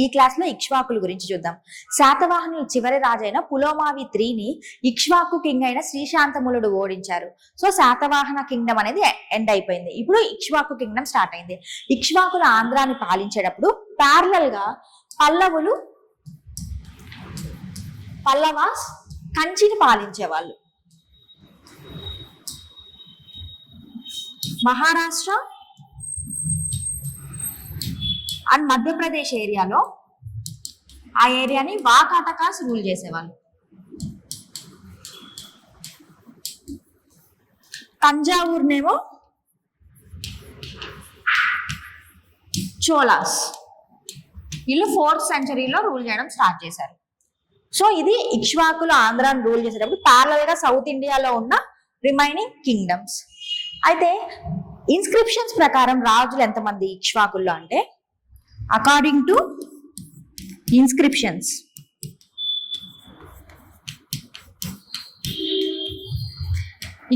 ఈ క్లాస్ లో ఇక్ష్వాకుల గురించి చూద్దాం. శాతవాహనుల చివరి రాజైన పులోమావి IIIని ఇక్ష్వాకు కింగ్ అయిన శ్రీశాంతములుడు ఓడించారు. సో శాతవాహన కింగ్డమ్ అనేది ఎండ్ అయిపోయింది. ఇప్పుడు ఇక్ష్వాకు కింగ్డమ్ స్టార్ట్ అయింది. ఇక్ష్వాకులు ఆంధ్రాని పాలించేటప్పుడు ప్యారలల్ గా పల్లవాస్ కంచిని పాలించేవాళ్ళు. మహారాష్ట్ర అండ్ మధ్యప్రదేశ్ ఏరియాలో ఆ ఏరియాని వాకాటకాస్ రూల్ చేసేవాళ్ళు. తంజావూరునేమో చోళాస్. వీళ్ళు 4th సెంచరీలో రూల్ చేయడం స్టార్ట్ చేశారు. సో ఇది ఇక్ష్వాకులు ఆంధ్రాని రూల్ చేసేటప్పుడు ప్యారలల్ గా సౌత్ ఇండియాలో ఉన్న రిమైనింగ్ కింగ్డమ్స్. అయితే ఇన్స్క్రిప్షన్స్ ప్రకారం రాజులు ఎంతమంది ఇక్ష్వాకుల్లో అంటే, అకార్డింగ్ టు ఇన్స్క్రిప్షన్స్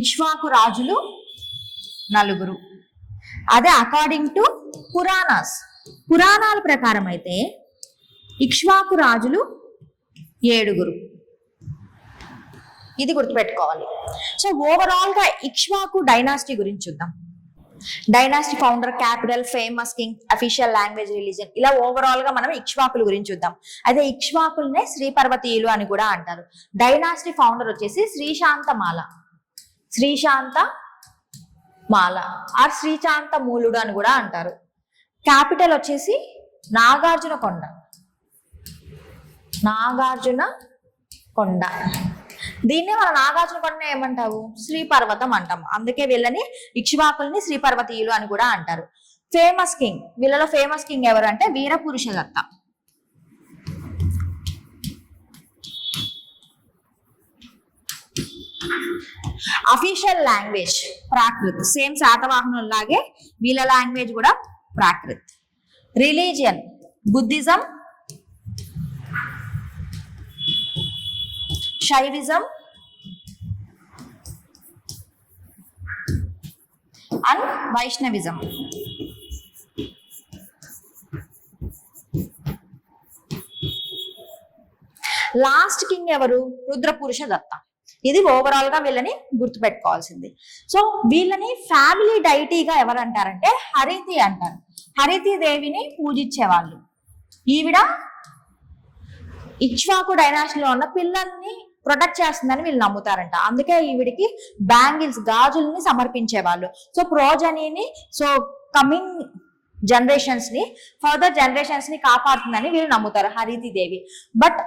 ఇక్ష్వాకు రాజులు 4. అదే అకార్డింగ్ టు పురాణాల ప్రకారం అయితే ఇక్ష్వాకు రాజులు 7. ఇది గుర్తుపెట్టుకోవాలి. సో ఓవరాల్ గా ఇక్ష్వాకు డైనాసిటీ గురించి చూద్దాం. Dynasty founder, capital, famous king, official language, religion, ఇలా ఓవరాల్ గా మనం ఇక్ష్వాకుల గురించి చూద్దాం. అయితే ఇక్ష్వాకుల్నే శ్రీ పర్వతీయులు అని కూడా అంటారు. డైనాసిటీ ఫౌండర్ వచ్చేసి శ్రీశాంతమాల ఆర్ శ్రీశాంతమూలుడు అని కూడా అంటారు. క్యాపిటల్ వచ్చేసి నాగార్జున కొండ. దీన్నే మన నాగార్జున కొండ ఏమంటావు, శ్రీ పర్వతం అంటాం. అందుకే వీళ్ళని ఇక్ష్వాకుల్ని శ్రీ పర్వతీయులు అని కూడా అంటారు. ఫేమస్ కింగ్, వీళ్ళలో ఫేమస్ కింగ్ ఎవరు అంటే Veerapurushadatta. Official language Prakrit. Same శాతవాహనులాగే వీళ్ళ లాంగ్వేజ్ కూడా Prakrit. Religion Buddhism, Shaivism and Vaishnavism. Last king ఎవరు, రుద్రపురుష దత్త. ఇది ఓవరాల్ గా వీళ్ళని గుర్తుపెట్టుకోవాల్సింది. సో వీళ్ళని ఫ్యామిలీ డైటీగా ఎవరు అంటారంటే హరితి అంటారు. హరితి దేవిని పూజించేవాళ్ళు. ఈవిడ ఇక్ష్వాకు డైనాసిటీలో ఉన్న పిల్లల్ని ప్రొటెక్ట్ చేస్తుందని వీళ్ళు నమ్ముతారంట. అందుకే ఈవిడికి బ్యాంగిల్స్, గాజుల్ని సమర్పించేవాళ్ళు. సో ప్రోజనీని, సో కమింగ్ జనరేషన్స్ ని, ఫర్దర్ జనరేషన్స్ ని కాపాడుతుందని వీళ్ళు నమ్ముతారు హరితి దేవి. బట్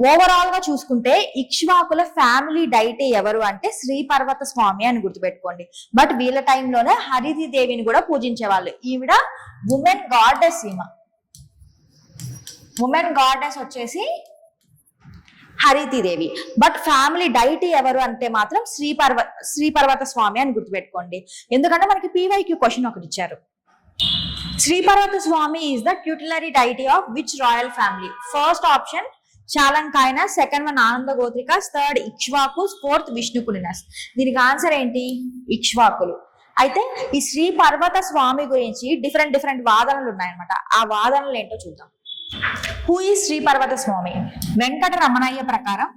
ఓవరాల్ గా చూసుకుంటే ఇక్ష్వాకుల ఫ్యామిలీ డైటీ ఎవరు అంటే శ్రీ పర్వత స్వామి అని గుర్తుపెట్టుకోండి. బట్ వీళ్ళ టైంలోనే హరితి దేవిని కూడా పూజించేవాళ్ళు. ఈవిడ ఉమెన్ గాడెస్. ఉమెన్ గాడెస్ వచ్చేసి హరితి దేవి. బట్ ఫ్యామిలీ డైటీ ఎవరు అంటే మాత్రం శ్రీ పర్వత స్వామి అని గుర్తుపెట్టుకోండి. ఎందుకంటే మనకి PYQ క్వశ్చన్ ఒకటి ఇచ్చారు. Sri Parvata Swami is the tutelary deity of which royal family? First option Chalankayana, second one Ananda Gotrikas, third Ikshvakus, fourth Vishnukundinas. దీనికి ఆన్సర్ ఏంటి? ఇక్ష్వాకులు. అయితే ఈ శ్రీ పర్వత స్వామి గురించి డిఫరెంట్ వాదనలు ఉన్నాయన్నమాట. ఆ వాదనలు ఏంటో చూద్దాం. హూ ఈ శ్రీ పర్వత స్వామి? వెంకట రమణయ్య ప్రకారం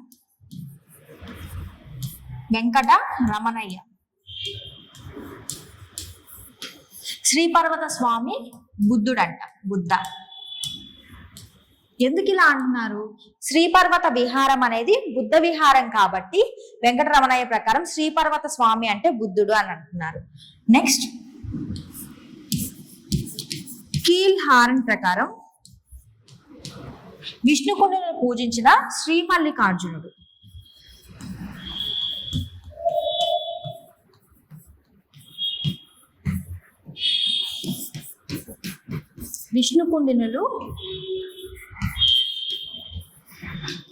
శ్రీ పర్వత స్వామి బుద్ధుడంట. బుద్ధ. ఎందుకు ఇలా అంటున్నారు? శ్రీ పర్వత విహారం అనేది బుద్ధ విహారం కాబట్టి వెంకట రమణయ్య ప్రకారం శ్రీ పర్వత స్వామి అంటే బుద్ధుడు అని అంటున్నారు. నెక్స్ట్ కీల్ హారన్ ప్రకారం విష్ణుకుండును పూజించిన శ్రీ మల్లికార్జునుడు. విష్ణుకుండినులు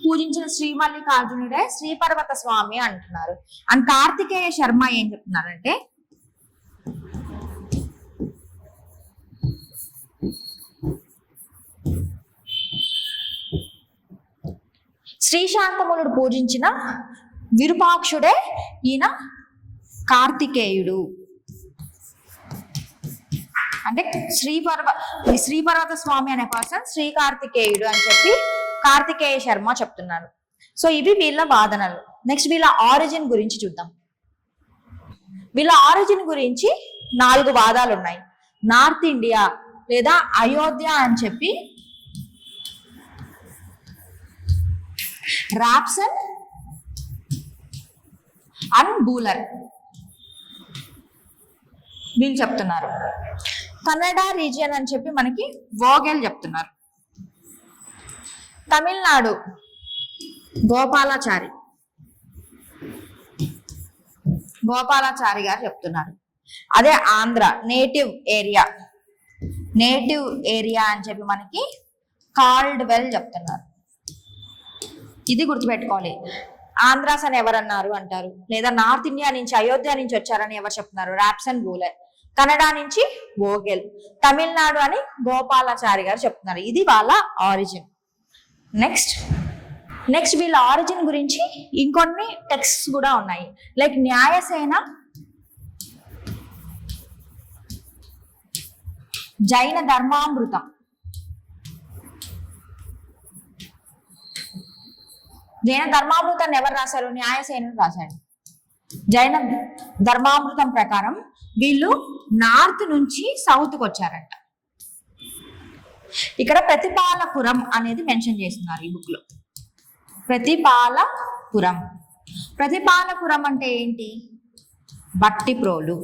పూజించిన శ్రీ మల్లికార్జునుడే శ్రీ పర్వత స్వామి అంటున్నారు. అండ్ కార్తికేయ శర్మ ఏం చెప్తున్నారంటే శ్రీశాంతములుడు పూజించిన విరూపాక్షుడే ఈయన కార్తికేయుడు. అంటే శ్రీపర్వత స్వామి అనే పర్సన్ శ్రీ కార్తికేయుడు అని చెప్పి కార్తికేయ శర్మ చెప్తున్నారు. సో ఇవి వీళ్ళ వాదనలు. నెక్స్ట్ వీళ్ళ ఆరిజిన్ గురించి చూద్దాం. వీళ్ళ ఆరిజిన్ గురించి 4 వాదాలు ఉన్నాయి. నార్త్ ఇండియా లేదా అయోధ్య అని చెప్పి రాప్సన్ అండ్ బూలర్ వీళ్ళు చెప్తున్నారు. కన్నడ రీజియన్ అని చెప్పి మనకి వోగెల్ చెప్తున్నారు. తమిళనాడు గోపాలాచారి గారు చెప్తున్నారు. అదే ఆంధ్ర నేటివ్ ఏరియా అని చెప్పి మనకి కాల్డ్వెల్ చెప్తున్నారు. ఇది గుర్తుపెట్టుకోవాలి. ఆంధ్రాస్ అని ఎవరన్నారు అంటారు, లేదా నార్త్ ఇండియా నుంచి అయోధ్య నుంచి వచ్చారని ఎవరు చెప్తున్నారు, రాప్సన్ బూలర్. కన్నడ నుంచి వోగెల్, తమిళనాడు అని గోపాలాచారి గారు చెప్తున్నారు. ఇది వాళ్ళ ఆరిజిన్. నెక్స్ట్ వీళ్ళ ఆరిజిన్ గురించి ఇంకొన్ని టెక్స్ట్స్ కూడా ఉన్నాయి. లైక్ న్యాయసేన, జైన ధర్మామృతం, ఎవరు రాశారు, న్యాయసేనుడు రాశాడు. జైన ధర్మామృతం ప్రకారం వీళ్ళు నార్త్ నుంచి సౌత్కి వచ్చారంట. ఇక్కడ ప్రతిపాలపురం అనేది మెన్షన్ చేస్తున్నారు ఈ బుక్ లో. ప్రతిపాలపురం అంటే ఏంటి, బట్టిప్రోలు.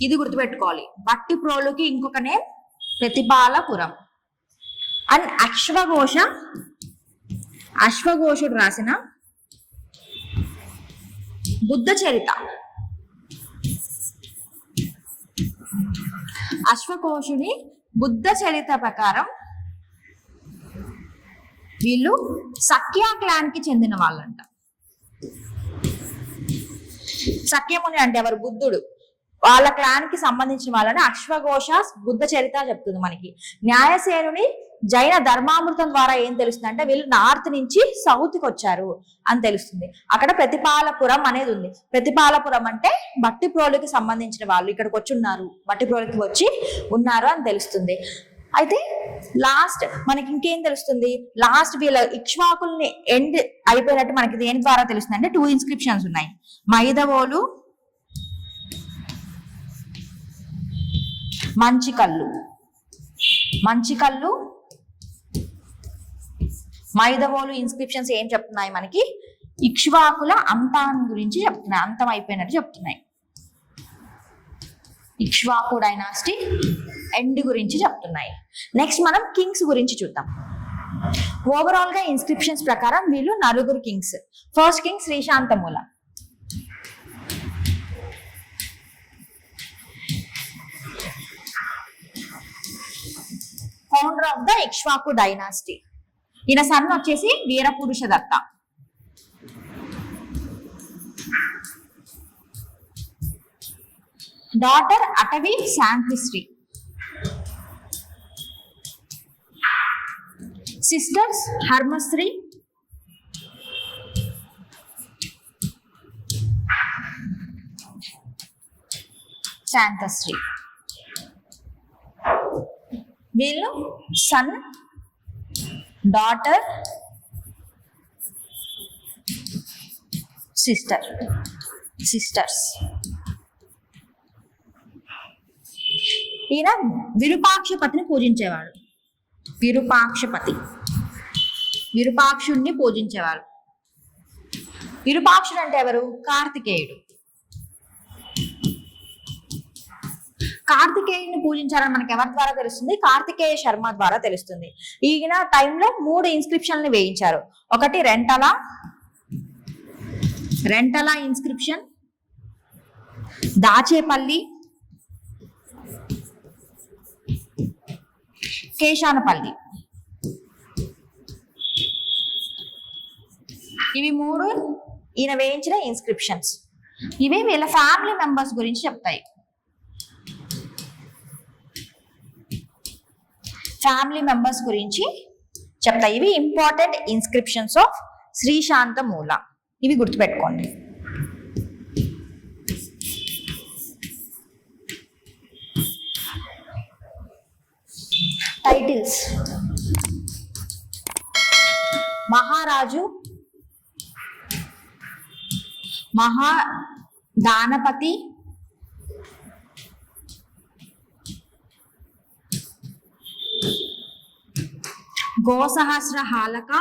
ఇది గుర్తుపెట్టుకోవాలి. బట్టిప్రోలుకి ఇంకొక నేమ్ ప్రతిపాలపురం. అండ్ అశ్వఘోషుడు రాసిన బుద్ధ చరిత, అశ్వఘోషుని బుద్ధ చరిత్ర ప్రకారం వీళ్ళు సఖ్యా క్లాన్ కి చెందిన వాళ్ళంట. సఖ్యముని అంటే ఎవరు, బుద్ధుడు. వాళ్ళ క్లాన్ కి సంబంధించిన వాళ్ళని అశ్వఘోష బుద్ధ చరిత్ర చెప్తుంది మనకి. న్యాయసేనుని జైన ధర్మామృతం ద్వారా ఏం తెలుస్తుంది అంటే వీళ్ళు నార్త్ నుంచి సౌత్ కి వచ్చారు అని తెలుస్తుంది. అక్కడ ప్రతిపాలపురం అనేది ఉంది. ప్రతిపాలపురం అంటే బట్టిప్రోలుకి సంబంధించిన వాళ్ళు ఇక్కడికి వచ్చి ఉన్నారు, బట్టిప్రోలుకి వచ్చి ఉన్నారు అని తెలుస్తుంది. అయితే లాస్ట్ మనకి ఇంకేం తెలుస్తుంది, లాస్ట్ వీళ్ళ ఇక్ష్వాకుల్ని ఎండ్ అయిపోయినట్టు మనకి దేని ద్వారా తెలుస్తుంది అంటే 2 ఇన్స్క్రిప్షన్స్ ఉన్నాయి. మైదవోలు, మంచికల్లు, మైదవోలు ఇన్స్క్రిప్షన్స్ ఏం చెప్తున్నాయి మనకి, ఇక్ష్వాకుల అంతాన్ని గురించి చెప్తున్నాయి, అంతం అయిపోయినట్టు చెప్తున్నాయి. ఇక్ష్వాకు డైనాసిటీ ఎండ్ గురించి చెప్తున్నాయి. నెక్స్ట్ మనం కింగ్స్ గురించి చూద్దాం. ఓవరాల్ గా ఇన్స్క్రిప్షన్స్ ప్రకారం వీళ్ళు 4 kings. First king Srishantamula, founder of the Ikshvaku dynasty. ఈయన సన్ వచ్చేసి వీరపురుష దత్త. డాటర్ అటవీ శాంతిశ్రీ. సిస్టర్స్ హర్మశ్రీ, శాంతశ్రీ. వీళ్ళు సన్, డాటర్, సిస్టర్స్. ఈయన విరూపాక్షపతిని పూజించేవాడు. విరూపాక్షుడిని పూజించేవాడు. విరూపాక్షుడు అంటే ఎవరు, కార్తికేయుడు. కార్తికేయుని పూజించాలని మనకి ఎవరి ద్వారా తెలుస్తుంది, కార్తికేయ శర్మ ద్వారా తెలుస్తుంది. ఈయన టైంలో 3 ఇన్స్క్రిప్షన్లు వేయించారు. ఒకటి రెంటల ఇన్స్క్రిప్షన్, దాచేపల్లి, కేశానపల్లి. ఇవి 3 ఈయన వేయించిన ఇన్స్క్రిప్షన్స్. ఇవి వీళ్ళ ఫ్యామిలీ మెంబర్స్ గురించి చెప్తాయి. ఇవి ఇంపార్టెంట్ ఇన్స్క్రిప్షన్స్ ఆఫ్ శ్రీశాంతమూల. ఇవి గుర్తుపెట్టుకోండి. టైటిల్స్ మహారాజు, మహాదానపతి, గోసహస్రహాలక,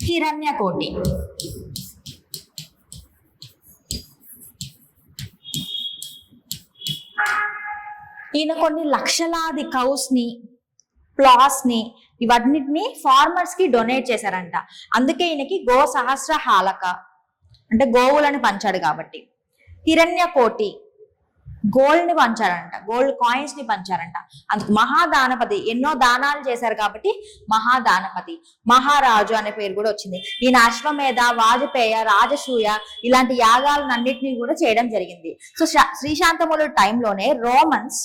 హిరణ్యకోటి. ఈయన కొన్ని లక్షలాది కౌస్ ని, ప్లాస్ ని, ఇవన్నిటిని ఫార్మర్స్ కి డొనేట్ చేశారంట. అందుకే ఈయనకి గో సహస్ర హాలక అంటే గోవులని పంచాడు కాబట్టి. హిరణ్యకోటి గోల్డ్ ని పంచారంట, గోల్డ్ కాయిన్స్ ని పంచారంట. అందుకు మహాదానపతి ఎన్నో దానాలు చేశారు కాబట్టి మహాదానపతి. మహారాజు అనే పేరు కూడా వచ్చింది. ఈయన అశ్వమేధ, వాజపేయ, రాజసూయ ఇలాంటి యాగాలన్నింటినీ కూడా చేయడం జరిగింది. సో శ్రీశాంతములు టైంలోనే రోమన్స్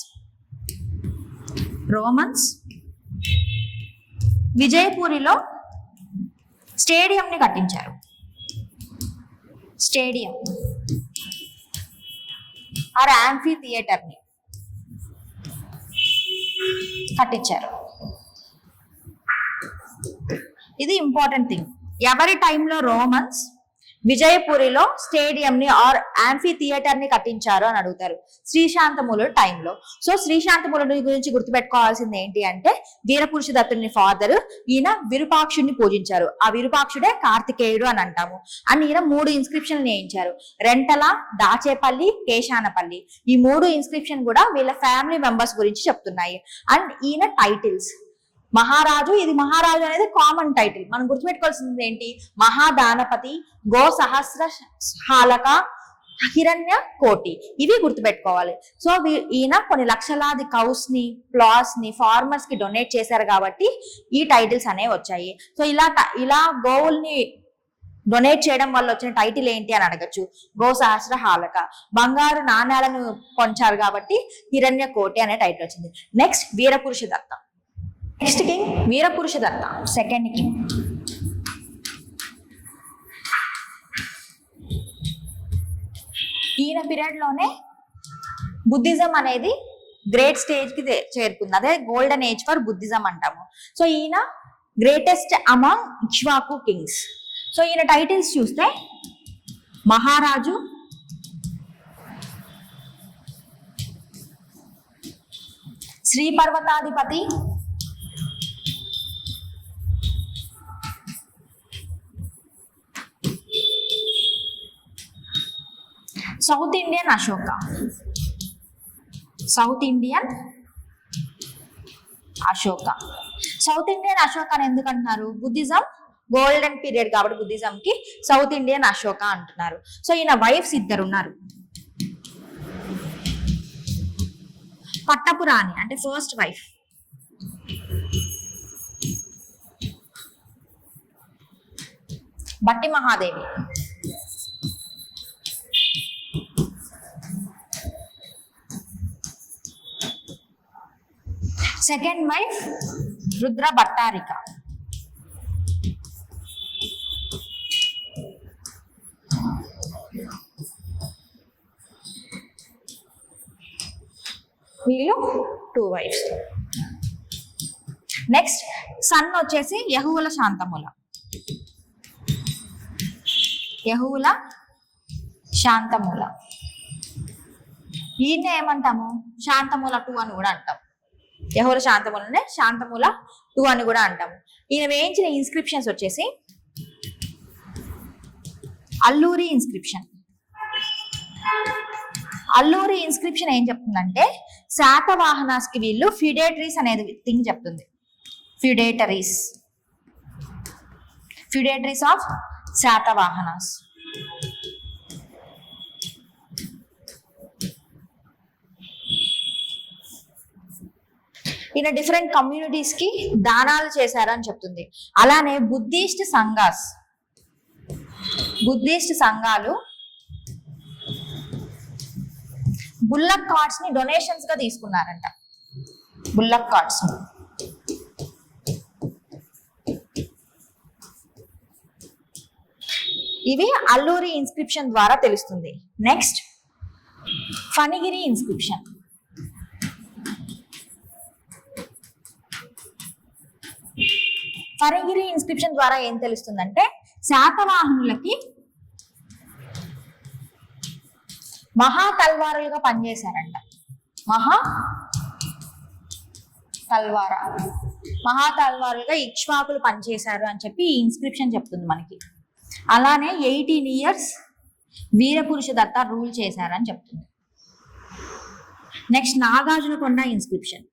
విజయపూరిలో స్టేడియం ని కట్టించారు. స్టేడియం ఆర్ యాంఫీ థియేటర్ ని కట్టించారు. ఇది ఇంపార్టెంట్ థింగ్. ఎవరి టైంలో రోమన్స్ విజయపురిలో స్టేడియం ని ఆర్ యాంఫీ థియేటర్ ని కట్టించారు అని అడుగుతారు. శ్రీశాంతములు టైంలో. సో శ్రీశాంతములు గురించి గుర్తుపెట్టుకోవాల్సింది ఏంటి అంటే వీరపురుష దత్తుని ఫాదర్ ఈయన విరూపాక్షుడిని పూజించారు. ఆ విరూపాక్షుడే కార్తికేయుడు అని అంటాము. అండ్ ఈయన 3 ఇన్స్క్రిప్షన్లు వేయించారు. రెంటల, దాచేపల్లి, కేశానపల్లి. ఈ 3 ఇన్స్క్రిప్షన్ కూడా వీళ్ళ ఫ్యామిలీ మెంబర్స్ గురించి చెప్తున్నాయి. అండ్ ఈయన టైటిల్స్ మహారాజు. ఇది మహారాజు అనేది కామన్ టైటిల్. మనం గుర్తుపెట్టుకోవాల్సింది ఏంటి? మహాదానపతి, గో సహస్ర హాలక, హిరణ్య కోటి. ఇవి గుర్తుపెట్టుకోవాలి. సో ఈయన కొన్ని లక్షలాది కౌస్ ని, ప్లాస్ ని ఫార్మర్స్ కి డొనేట్ చేశారు కాబట్టి ఈ టైటిల్స్ అనేవి వచ్చాయి. సో ఇలా గోవుల్ని డొనేట్ చేయడం వల్ల వచ్చిన టైటిల్ ఏంటి అని అడగచ్చు. గో సహస్ర హాలక. బంగారు నాణ్యాలను పొంచారు కాబట్టి హిరణ్య కోటి అనే టైటిల్ వచ్చింది. Next Virapurusha Datta. Next king Virapurusha Datta, second king. ఈయన పీరియడ్ లోనే బుద్ధిజం అనేది గ్రేట్ స్టేజ్ కి చేరుకుంది. అదే గోల్డెన్ ఏజ్ ఫర్ బుద్ధిజం అంటాము. సో ఈయన greatest among Ikshvaku kings. So ఈయన టైటిల్స్ చూస్తే మహారాజు, శ్రీ పర్వతాధిపతి, south Indian Ashoka. South Indian Ashoka. South Indian Ashoka అని ఎందుకు అంటున్నారు? బుద్ధిజం గోల్డెన్ పీరియడ్ కాబట్టి బుద్ధిజం కి సౌత్ ఇండియన్ అశోక అంటున్నారు. సో ఈయన వైఫ్స్ 2 ఉన్నారు. పట్టపురాణి అంటే first wife, Batti Mahadevi. Second wife Rudra Bhattarika. వీళ్ళు 2 వైఫ్స్. నెక్స్ట్ సన్ వచ్చేసి యహువుల శాంతముల. యహువుల శాంతముల. ఈయన ఏమంటాము? శాంతముల 2 అని కూడా అంటాం. యహువుల శాంతములనే శాంతముల 2 అని కూడా అంటాము. ఈయన వేయించిన ఇన్స్క్రిప్షన్స్ వచ్చేసి అల్లూరి ఇన్స్క్రిప్షన్. అల్లూరి ఇన్స్క్రిప్షన్ ఏం చెప్తుందంటే శాతవాహనాస్ కి వీళ్ళు ఫిడేటరీస్ అనేది థింగ్ చెప్తుంది. ఫిడేటరీస్ ఆఫ్ శాతవాహనాస్. ఈయన డిఫరెంట్ కమ్యూనిటీస్ కి దానాలు చేశారని చెప్తుంది. అలానే బుద్ధిస్ట్ సంఘాలు బుల్లక్ కార్డ్స్ ని డొనేషన్స్ గా తీసుకున్నారంట. బుల్లక్ కార్డ్స్ ని. ఇవి అల్లూరి ఇన్స్క్రిప్షన్ ద్వారా తెలుస్తుంది. Next Phanigiri inscription. Phanigiri inscription ద్వారా ఏం తెలుస్తుందంటే శాతవాహనులకి మహా తల్వారులుగా పనిచేశారంట. మహా తల్వారులుగా ఇక్ష్వాకులు పనిచేశారు అని చెప్పి ఈ ఇన్స్క్రిప్షన్ చెప్తుంది మనకి. అలానే 18 years వీరపురుష దత్త రూల్ చేశారని చెప్తుంది. Next Nagarjunakonda inscription.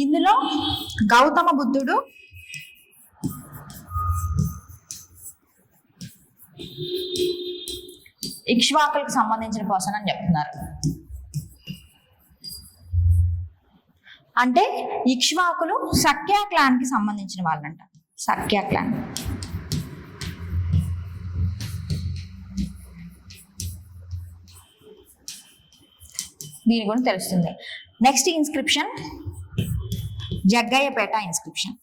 ఇందులో గౌతమ బుద్ధుడు ఇక్ష్వాకులకు సంబంధించిన పర్సన్ అని చెప్తున్నారు. అంటే ఇక్ష్వాకులు సఖ్య క్లాన్ కి సంబంధించిన వాళ్ళంట. సఖ్య క్లాన్. దీని గురించి తెలుస్తుంది. Next inscription Jaggayyapeta inscription.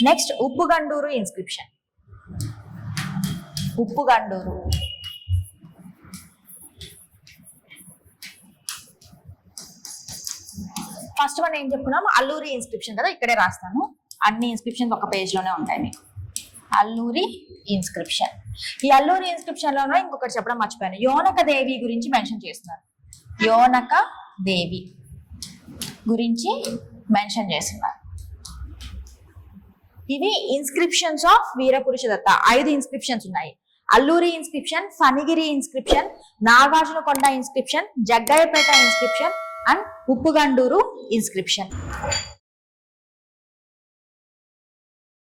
Next Uppugunduru inscription. Uppugunduru. First one ఏం చెప్పుకున్నాం, అల్లూరి ఇన్స్క్రిప్షన్ కదా, ఇక్కడే రాస్తాను. అన్ని ఇన్స్క్రిప్షన్స్ ఒక పేజ్ లోనే ఉంటాయి మీకు. అల్లూరి ఇన్స్క్రిప్షన్. ఈ అల్లూరి ఇన్స్క్రిప్షన్ లోనే ఇంకొకటి చెప్పడం మర్చిపోయాను, యోనక దేవి గురించి మెన్షన్ చేస్తున్నారు. యోనక దేవి గురించి మెన్షన్ చేస్తున్నారు. ఇవి inscriptions of Virapurusha Datta. 5 inscriptions ఉన్నాయి. Alluri inscription, Phanigiri inscription, Nagarjunakonda inscription, Jaggayyapeta inscription and Uppugunduru inscription.